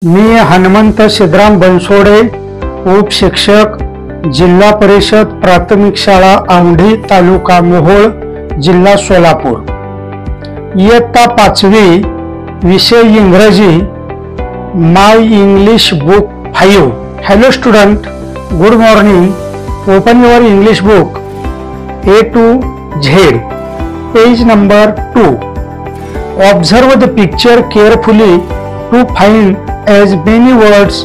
मी हनुमंत सिद्धराम बनसोडे, उपशिक्षक, जिल्हा परिषद प्राथमिक शाळा औंढी, तालुका मोहोळ, जिल्हा सोलापूर। इयत्ता 5वी, विषय इंग्रजी, my English book 5। Hello student, good morning. Open your English book A to Z, page number 2. Observe the picture carefully to find as many words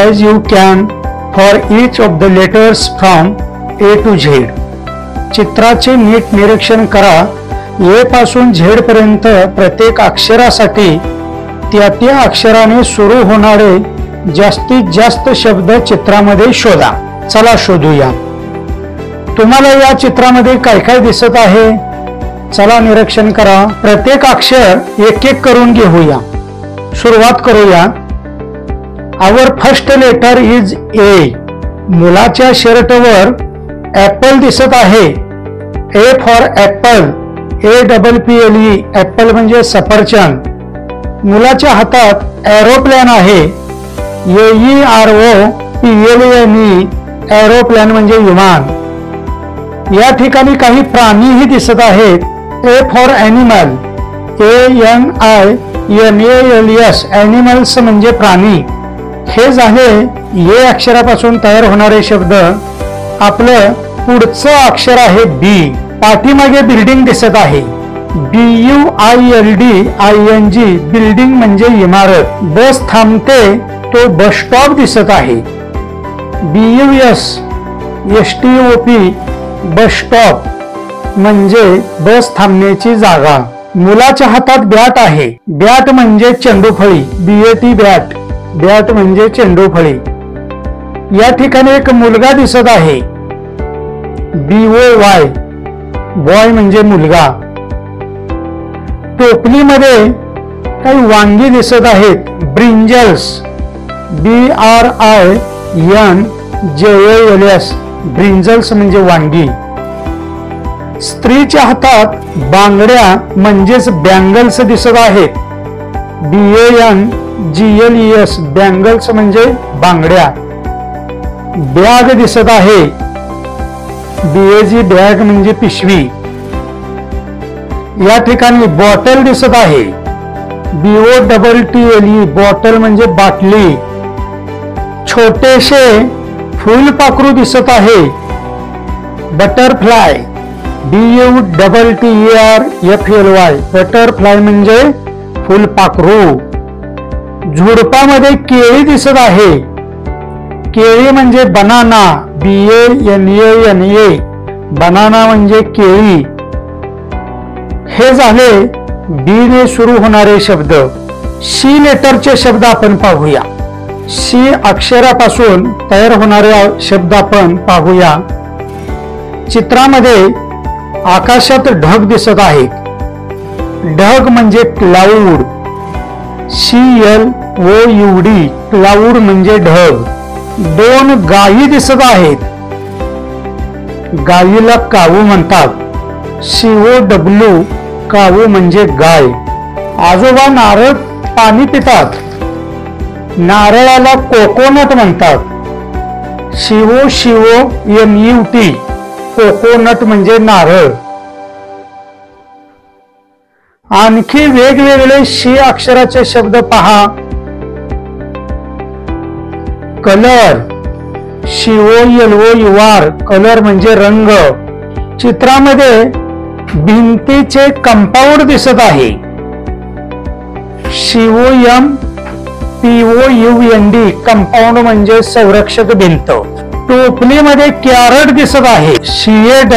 as you can for each of the letters from A to Z. चित्राचे नीट निरीक्षण करा। A पासून Z पर्यंत प्रत्येक अक्षरासाठी त्या अक्षराने सुरू होणारे जास्तीत जास्त शब्द चित्रामध्ये शोधा। चला शोधूया। तुम्हाला या चित्रामध्ये काय काय दिसत आहे? चला निरीक्षण करा। प्रत्येक अक्षर एक एक करून घेऊया। सुरुवात करूया। आवर फर्स्ट लेटर इज ए। मुलाच्या शर्टवर ऍपल दिसत आहे। A for apple, APPLE, apple म्हणजे सफरचंद। मुलाच्या हातात एरोप्लेन आहे। AEROPLANE, एरोप्लेन म्हणजे विमान। या ठिकाणी काही प्राणीही दिसत आहेत। A for animal, ANIMALS, animals म्हणजे प्राणी। हे झाले ए अक्षरापासून तयार होणारे शब्द। आपलं पुढचं अक्षर आहे बी। पाठीमागे बिल्डिंग दिसत आहे। BUILDING, बिल्डिंग म्हणजे इमारत। बस थांबते तो बस स्टॉप दिसत आहे। BUSSTOP, बस स्टॉप म्हणजे बस थांबण्याची जागा। मुलाच्या हातात बॅट आहे। बॅट म्हणजे चेंडूफळी, BAT, बॅट। बॅट म्हणजे चेंडूफळी। या ठिकाणी एक मुलगा दिसत आहे। BOY, बॉय म्हणजे मुलगा। टोपलीमध्ये काही वांगी दिसत आहेत। ब्रिंजल्स, BRINJALS, ब्रिंजल्स म्हणजे वांगी। स्त्रीच्या हातात बांगड्या म्हणजेच बँगल्स दिसत आहेत। BANGLES, बँगल्स म्हणजे बांगड्या। बॅग दिसत आहे। BAG, बॅग म्हणजे पिशवी। या ठिकाणी बॉटल दिसत आहे। BOTTLE, बॉटल म्हणजे बाटली। छोटेसे फुलपाखरू दिसत आहे। बटरफ्लाय, BUTTERFLY, बटरफ्लाय म्हणजे फुलपाखरू। झुडपामध्ये केळी दिसत आहे। केळी म्हणजे बनाना, BANANA, बनाना म्हणजे केळी। हे झाले बी ने सुरू होणारे शब्द। सी लेटरचे शब्द आपण पाहूया। सी अक्षरापासून तयार होणारे शब्द आपण पाहूया। चित्रामध्ये आकाशात ढग दिसत आहेत। ढग म्हणजे क्लाउड, CLOUD, क्लाउड म्हणजे ढग। दोन गायी दिसत आहेत। गायीला काऊ म्हणतात। COW, काऊ म्हणजे गाय। आजोबा नारळ पाणी पितात। नारळाला कोकोनट म्हणतात। COCONUT, कोकोनट म्हणजे नारळ। आणखी वेगवेगळे शी अक्षराचे शब्द पहा। कलर, COLOUR, कलर म्हणजे रंग। चित्रामध्ये भिंतीचे कंपाऊंड दिसत आहे। COMPOUND, कंपाऊंड म्हणजे संरक्षक भिंत। टोपलीमध्ये कॅरट दिसत आहे। CAW